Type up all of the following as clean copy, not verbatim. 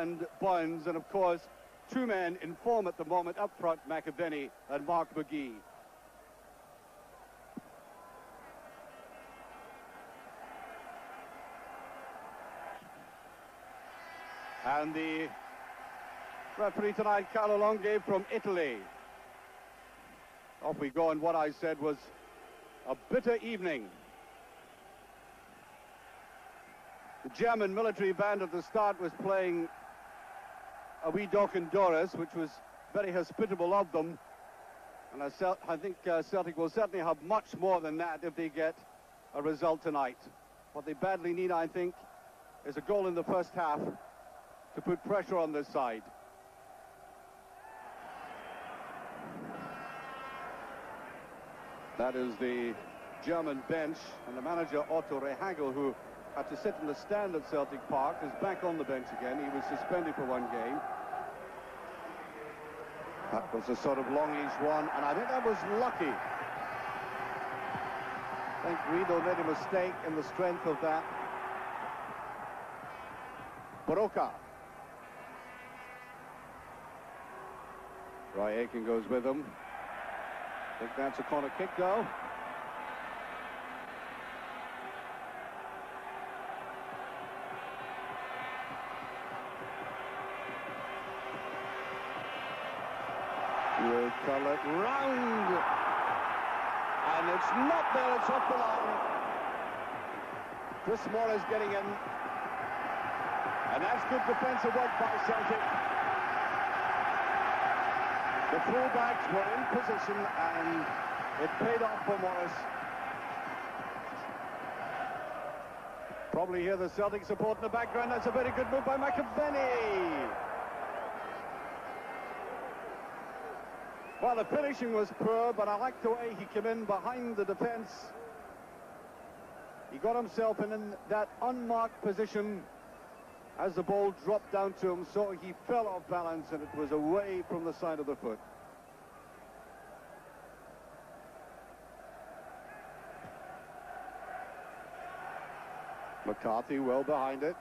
and Burns, and of course, two men in form at the moment up front, McAvenny and Mark McGee. And the referee tonight, Carlo Longhi from Italy. Off we go, and what I said was a bitter evening. The German military band at the start was playing a wee Dokken Doris, which was very hospitable of them. And I think Celtic will certainly have much more than that if they get a result tonight. What they badly need, I think, is a goal in the first half to put pressure on this side. That is the German bench, and the manager Otto Rehagel, who had to sit in the stand at Celtic Park, is back on the bench again. He was suspended for one game. That was a sort of longish one, and I think that was lucky. I think Guido made a mistake in the strength of that. Baroka. Roy Aitken goes with him. I think that's a corner kick, though. Will curl it round. And it's not there, it's off the line. Chris Morris getting in. And that's good defensive work by Celtic. The fullbacks were in position, and it paid off for Morris. Probably hear the Celtic support in the background. That's a very good move by McAvenny. Well, the finishing was poor, but I liked the way he came in behind the defence. He got himself in that unmarked position as the ball dropped down to him, so he fell off balance, and it was away from the side of the foot. McCarthy well behind it.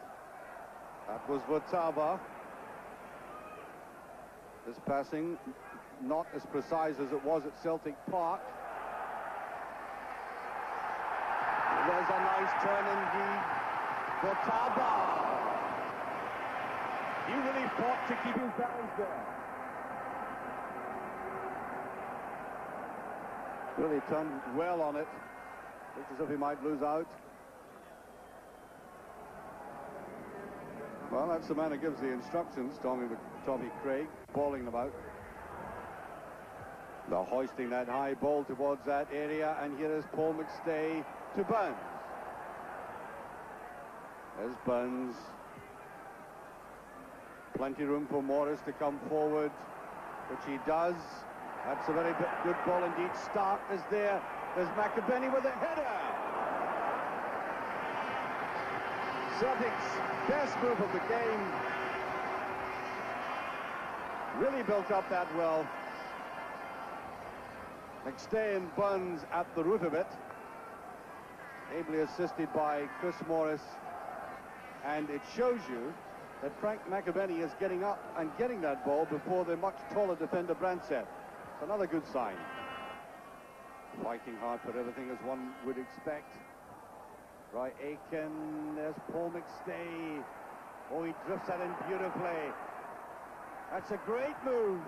That was Votava. This passing not as precise as it was at Celtic Park. There's a nice turn indeed. Votava. He really fought to keep his balance there. Really turned well on it. Looks as if he might lose out. Well, that's the man who gives the instructions, Tommy Craig, bawling them out. They're hoisting that high ball towards that area, and here is Paul McStay to Burns. There's Burns. Plenty room for Morris to come forward, which he does. That's a very good ball indeed. Stark is there. There's McAvenny with a header. Celtic's best move of the game. Really built up that well. McStay and Burns at the root of it. Ably assisted by Chris Morris. And it shows you that Frank McAvenny is getting up and getting that ball before the much taller defender Brandset. It's another good sign. Fighting hard for everything as one would expect. Roy Aitken, there's Paul McStay. Oh, he drifts that in beautifully. That's a great move.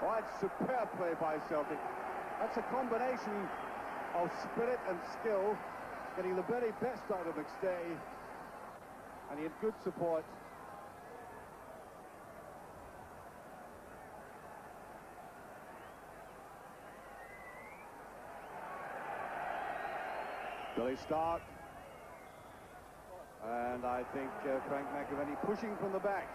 Oh, it's superb play by Celtic. That's a combination of spirit and skill, getting the very best out of McStay, and he had good support. Billy Stark, and I think Frank McAvenny pushing from the back.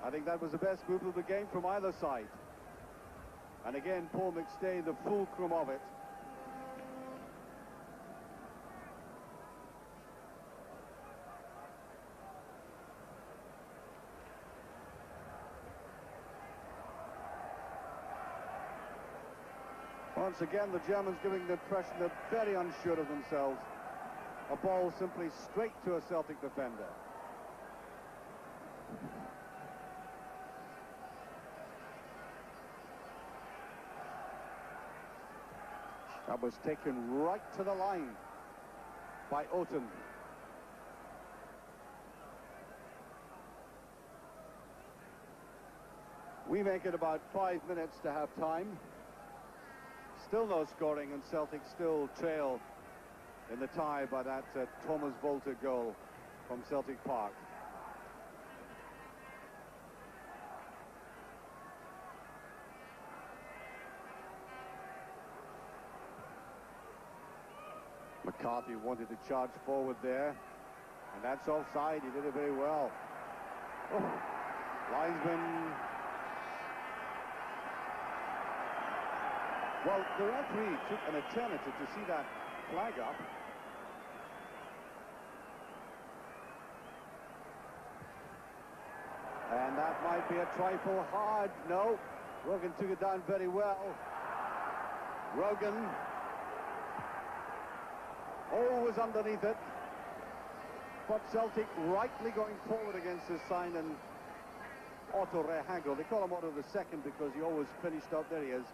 I think that was the best move of the game from either side. And again, Paul McStay, the fulcrum of it. Once again, the Germans giving the impression they're very unsure of themselves. A ball simply straight to a Celtic defender. That was taken right to the line by Oten. We make it about 5 minutes to have time. Still no scoring, and Celtic still trail in the tie by that Thomas Volta goal from Celtic Park. McCarthy wanted to charge forward there, and that's offside. He did it very well. Oh, linesman. Well, the referee took an eternity to see that flag up. And that might be a trifle hard. No, Rogan took it down very well. Rogan always underneath it. But Celtic rightly going forward against his sign, and Otto Rehagel. They call him Otto the second because he always finished up. There he is.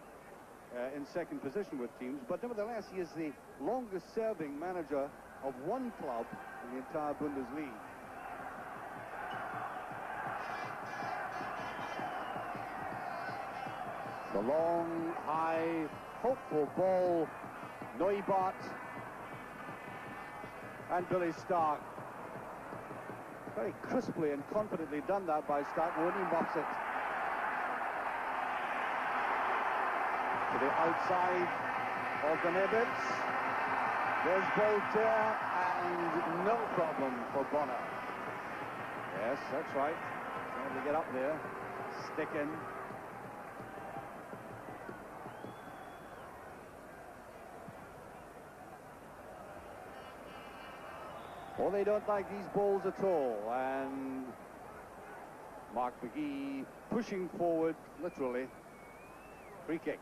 In second position with teams, but nevertheless he is the longest serving manager of one club in the entire Bundesliga. The long, high, hopeful ball, Neubart and Billy Stark. Very crisply and confidently done that by Stark when he muffs it. To the outside of the Nibbits. There's Voltaire, and no problem for Bonner. Yes, that's right. Trying to get up there. Stick in. Well, they don't like these balls at all, and Mark McGee pushing forward, literally. Free kick.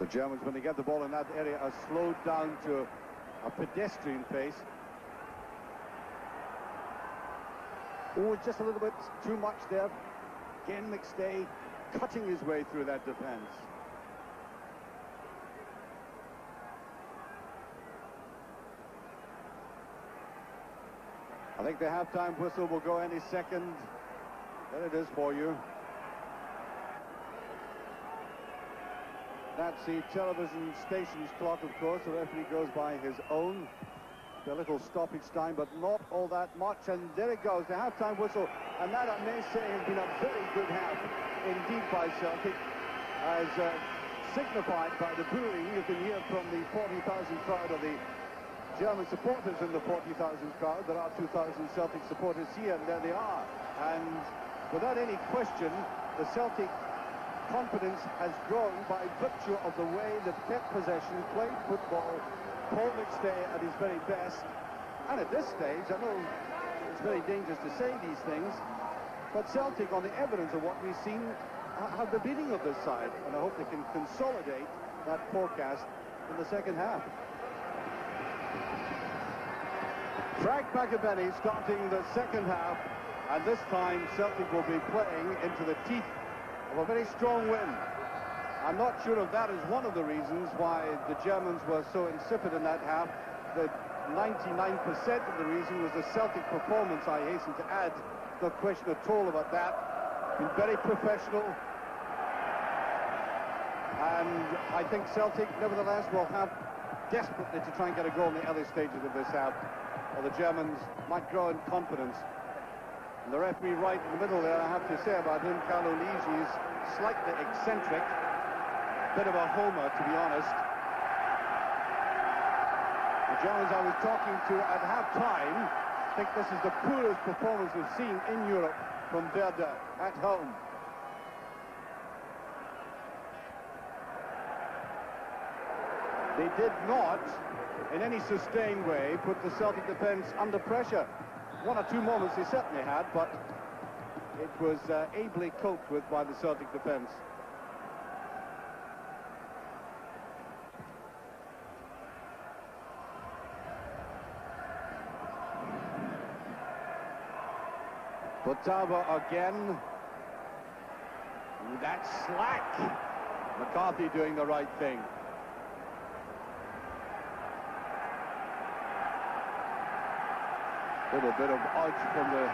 The Germans, when they get the ball in that area, are slowed down to a pedestrian pace. Oh, just a little bit too much there. Again, McStay cutting his way through that defense. I think the halftime whistle will go any second. There it is for you. That's the television station's clock, of course. The referee goes by his own. A little stoppage time, but not all that much. And there it goes, the halftime whistle. And that, I may say, has been a very good half indeed by Celtic, as signified by the booing you can hear from the 40,000 crowd of the German supporters in the 40,000 crowd. There are 2,000 Celtic supporters here, and there they are. And without any question, the Celtic confidence has grown by virtue of the way that kept possession, played football. Paul McStay at his very best. And at this stage, I know it's very dangerous to say these things, but Celtic, on the evidence of what we've seen, have the beating of this side, and I hope they can consolidate that forecast in the second half. Frank McAvenny starting the second half, and this time Celtic will be playing into the teeth of a very strong win. I'm not sure if that is one of the reasons why the Germans were so insipid in that half. The 99% of the reason was the Celtic performance, I hasten to add. No question at all about that. Been very professional. And I think Celtic, nevertheless, will have desperately to try and get a goal in the early stages of this half, or the Germans might grow in confidence. And the referee right in the middle there, I have to say about him, Carlo Ligi, is slightly eccentric. Bit of a homer, to be honest. The Germans I was talking to at half-time think this is the poorest performance we've seen in Europe from Werder at home. They did not in any sustained way, put the Celtic defence under pressure. One or two moments they certainly had, but it was ably coped with by the Celtic defence. Potaba again. That's slack. McCarthy doing the right thing. Little bit of odds from the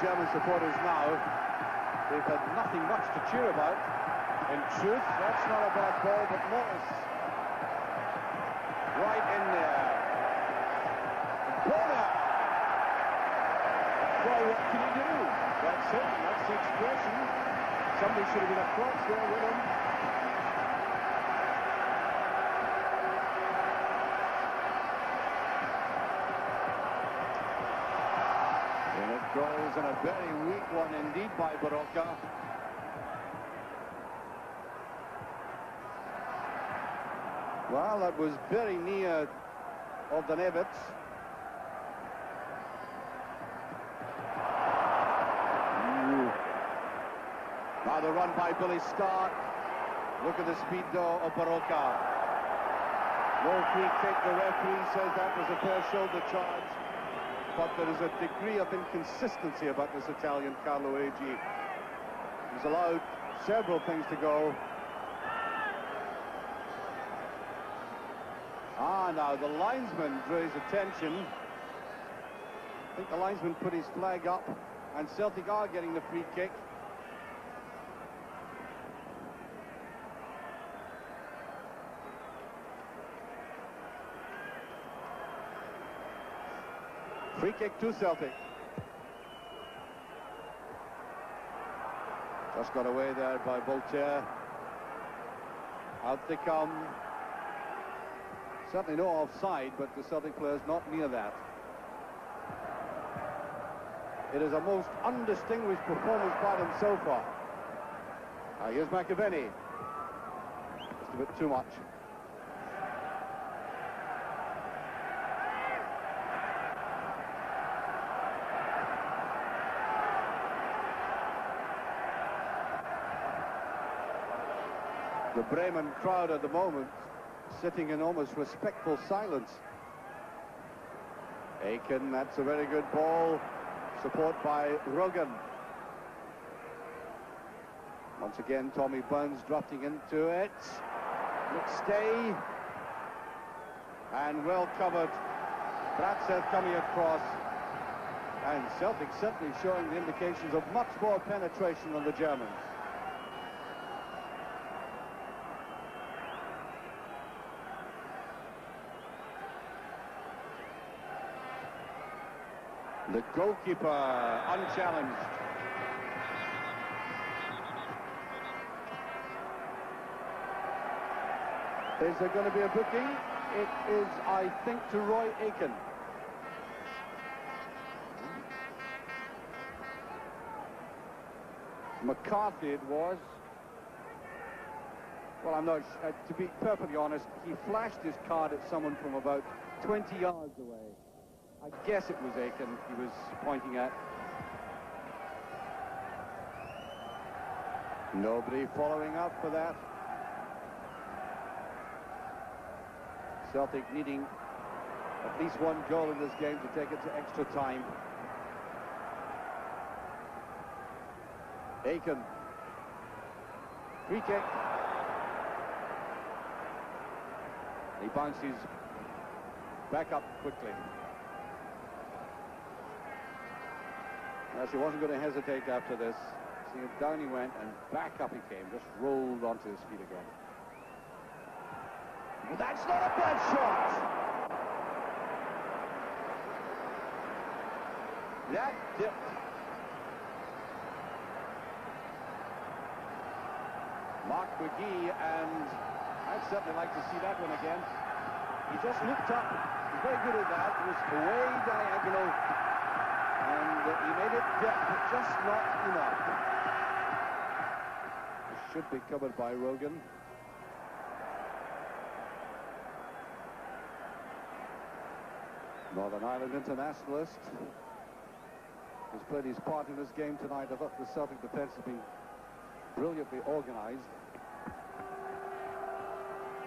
German supporters now. They've had nothing much to cheer about. In truth, that's not a bad ball, but Morris right in there. Werder! Well, what can he do? That's it. That's the expression. Somebody should have been across there with him. And it goes in a very weak one indeed by Barocca. Well, that was very near of the Nevets. Now the run by Billy Stark. Look at the speed though of Barocca. No free kick. The referee says that was a fair shoulder charge. But there is a degree of inconsistency about this Italian Carlo Egi. He's allowed several things to go. Now the linesman drew his attention. I think the linesman put his flag up, and Celtic are getting the free kick. Free kick to Celtic. Just got away there by Voltaire. Out they come. Certainly no offside, but the Celtic players not near that. It is a most undistinguished performance by them so far. Here's McAvenny. Just a bit too much. The Bremen crowd at the moment sitting in almost respectful silence. Aiken, that's a very good ball. Support by Rogan. Once again, Tommy Burns drafting into it. McStay. And well covered. Bratsev coming across. And Celtic certainly showing the indications of much more penetration than the Germans. The goalkeeper unchallenged. Is there going to be a booking? It is, I think, to Roy Aiken. McCarthy it was. Well, I'm not, to be perfectly honest, he flashed his card at someone from about 20 yards away. I guess it was Aiken he was pointing at. Nobody following up for that. Celtic needing at least one goal in this game to take it to extra time. Aiken. Free kick. He bounces back up quickly. Yes, he wasn't going to hesitate after this. See, down he went and back up he came, just rolled onto his feet again. Well, that's not a bad shot! That dipped. Mark McGee, and I'd certainly like to see that one again. He just looked up. He's very good at that. It was way diagonal. And he made it dip, but just not enough. It should be covered by Rogan. Northern Ireland internationalist. He's played his part in this game tonight. I thought the Celtic defence has been brilliantly organised.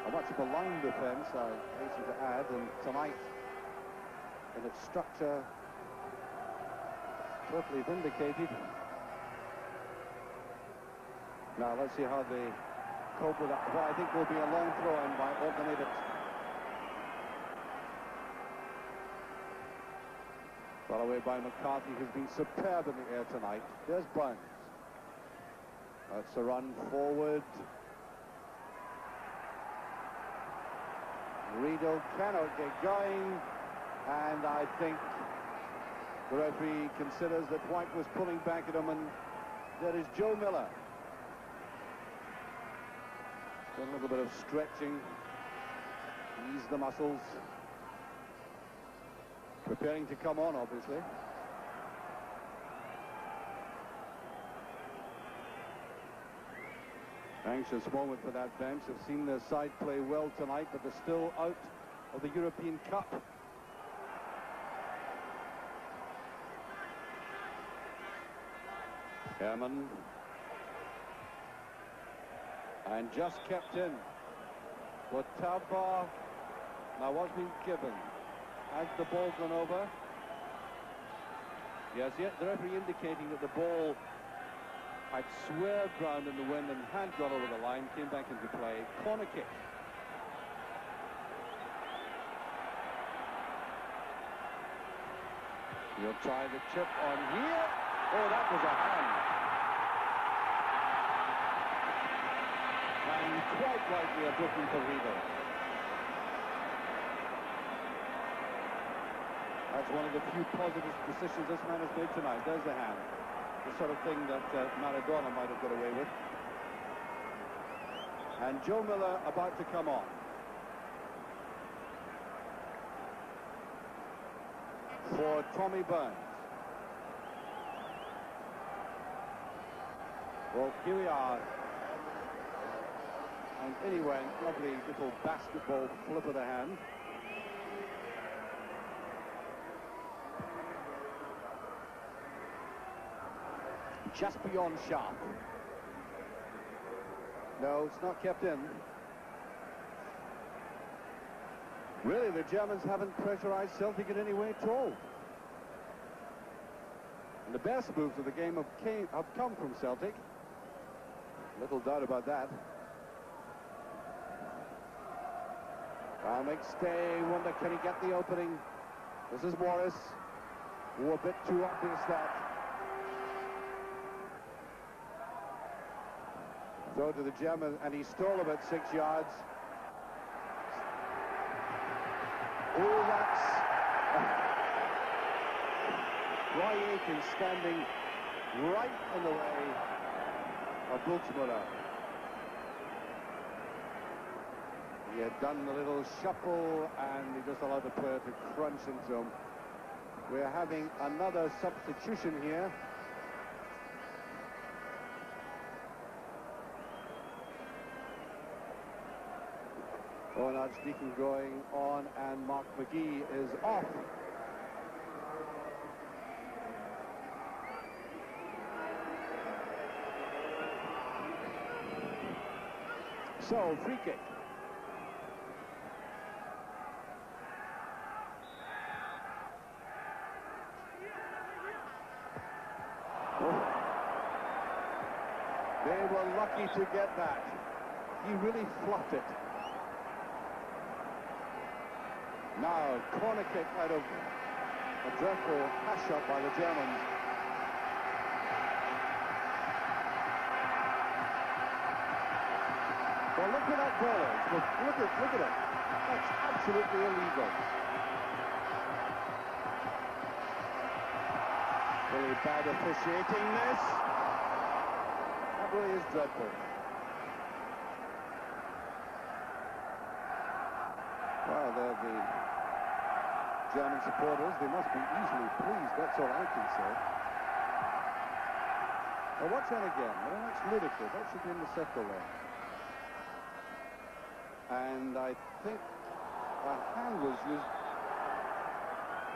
A much maligned defence, I hasten to add, and tonight, in its structure, totally vindicated. Now let's see how they cope with that. Well, I think will be a long throw-in by Alternative. Well away by McCarthy, who's been superb in the air tonight. There's Burns. That's a run forward. Riedel cannot get going, and I think the referee considers that White was pulling back at him, and there is Joe Miller. Done a little bit of stretching, ease the muscles. Preparing to come on, obviously. Anxious moment for that bench. Have seen their side play well tonight, but they're still out of the European Cup. Herman. And just kept in. Botaba now what's been given. Has the ball gone over? Yes, yet the referee indicating that the ball had swerved round in the wind and had gone over the line, came back into play. Corner kick. He'll try the chip on here. Oh, that was a hand. And quite rightly a booking for Riedel. That's one of the few positive decisions this man has made tonight. There's the hand. The sort of thing that Maradona might have got away with. And Joe Miller about to come on. For Tommy Burns. Well, here we are. And anyway, lovely little basketball flip of the hand. Just beyond sharp. No, it's not kept in. Really, the Germans haven't pressurized Celtic in any way at all. And the best moves of the game have come from Celtic. Little doubt about that. McStay, wonder can he get the opening? This is Morris. Oh, a bit too obvious that. Throw to the German, and he stole about 6 yards. Oh, that's Roy Aiken standing right in the way of Bulchmuller. He had done the little shuffle, and he just allowed the player to crunch into him. We're having another substitution here. Owen Archdeacon going on, and Mark McGee is off. So, free kick. They were lucky to get that. He really fluffed it. Now, corner kick out of a dreadful hash up by the Germans. Well, look at that goal. Look at it. That's absolutely illegal. Really bad officiating this. That really is dreadful. Well, they're the German supporters. They must be easily pleased. That's all I can say. Well, watch that again. Well, that's ludicrous. That should be in the circle there. And I think a hand was used.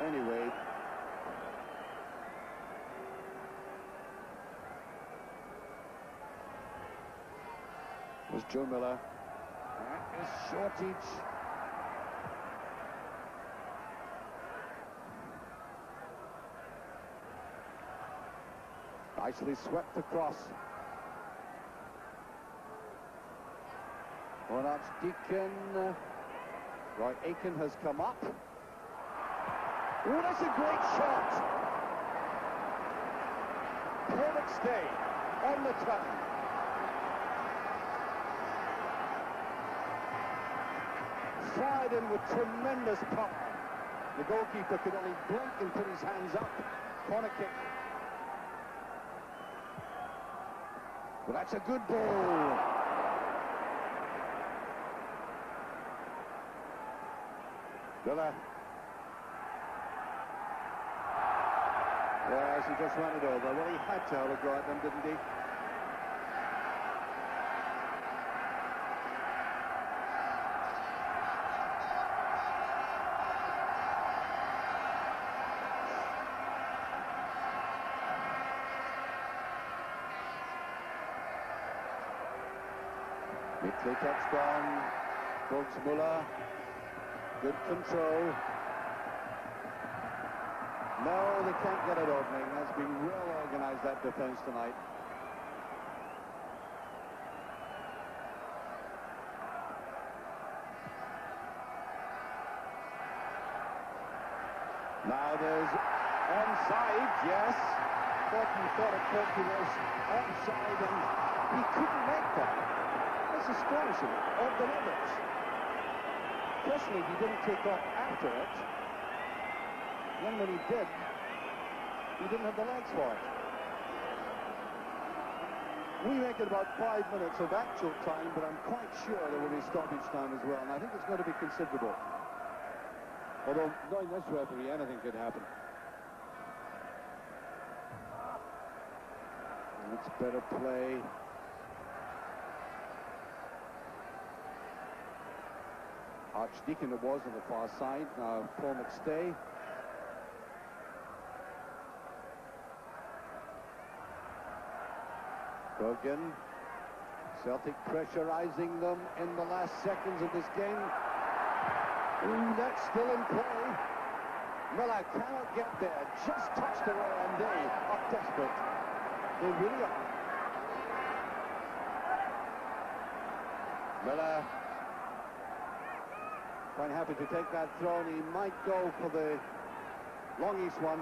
Anyway, was Joe Miller. That is shortage. Nicely swept across. One Archdeacon. Roy Aiken has come up. Oh, that's a great shot. Perfect stay on the turn. Fired in with tremendous power. The goalkeeper could only blink and put his hands up. Corner kick. Well, that's a good ball. Villa. Yes, he just ran it over. Well, he had to have a go at them, didn't he? Quickly touched on. Muller. Good control. No, they can't get it opening. That's been well organised, that defence tonight. Now there's onside, yes. Thornton thought at first he was onside and he couldn't make that. That's astonishing. Of the limits. Personally, he didn't take off after it. Then when he did, he didn't have the legs for it. We make it about 5 minutes of actual time, but I'm quite sure there will be stoppage time as well, and I think it's going to be considerable. Although, knowing this referee, anything could happen. It's better play. Archdeacon it was on the far side. Now Paul McStay. Bergen. Celtic pressurizing them in the last seconds of this game. Ooh, that's still in play. Miller cannot get there. Just touched away, and they are desperate. They really are. Miller. Quite happy to take that throw, and he might go for the long east one.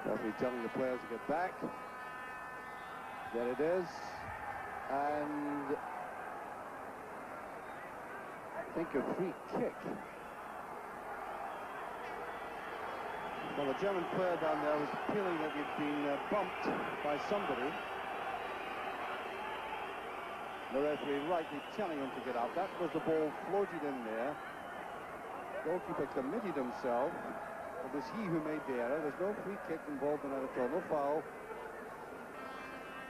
Referee telling the players to get back. There it is. And I think a free kick. Well, the German player down there was feeling that he'd been bumped by somebody. The referee rightly telling him to get out. That was the ball floated in there. Goalkeeper committed himself. It was he who made the error. There's no free kick involved in that at all. No foul.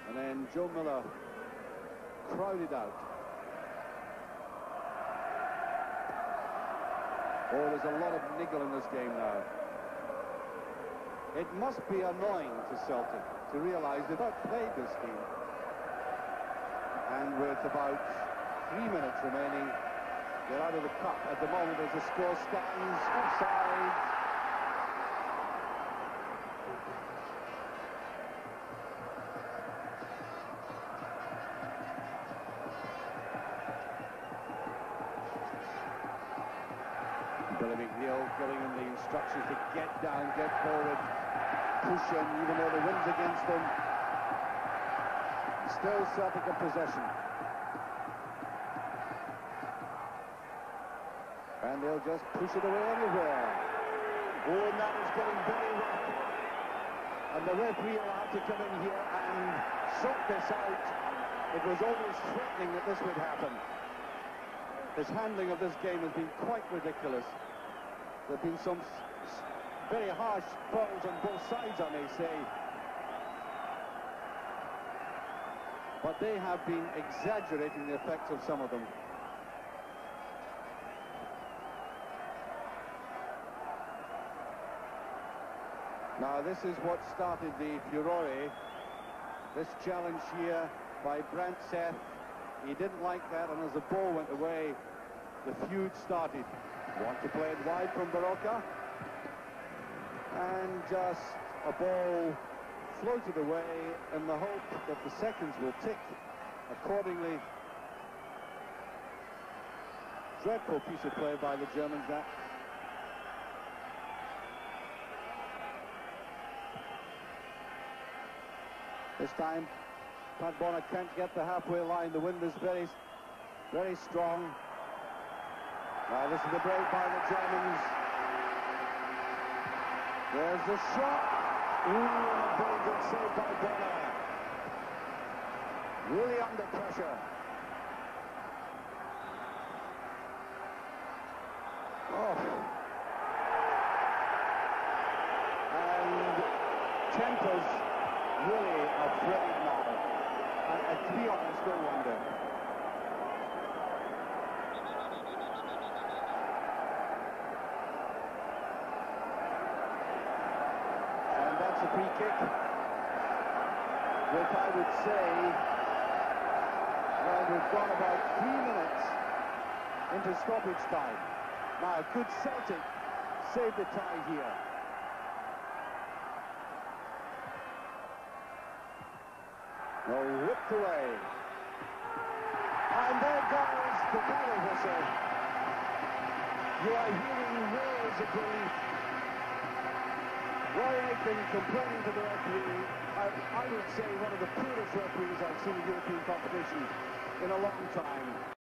And then Joe Miller crowded out. Oh, there's a lot of niggle in this game now. It must be annoying to Celtic to realise they've outplayed this team. And with about 3 minutes remaining, they're out of the cup. At the moment, as the score stands, offside. Billy McNeil giving him the instructions to get down, get forward, push him, even though the wind's against them. Still Celtic in possession. And they'll just push it away anywhere. Oh, and that is getting very rough. And the referee will have to come in here and sort this out. It was always threatening that this would happen. His handling of this game has been quite ridiculous. There have been some very harsh fouls on both sides, I may say. But they have been exaggerating the effects of some of them. Now this is what started the furore. This challenge here by Brant Seth. He didn't like that, and as the ball went away, the feud started. Want to play it wide from Barocca. And just a ball floated away in the hope that the seconds will tick accordingly. Dreadful piece of play by the Germans, that. This time, Pat Bonner can't get the halfway line. The wind is very, very strong. Now this is the break by the Germans. There's the shot. Ooh, a very good save by Bonner. Really under pressure. Oh. And tempers really afraid now. And to be honest, no wonder. And that's a free kick, which I would say, well, we've gone about 3 minutes into stoppage time. Now, could Celtic save the tie here? No, whipped away. And there goes the final whistle. You are hearing roars of relief. Roy Aitken complaining to the referee. I would say one of the poorest referees I've seen in European competition in a long time.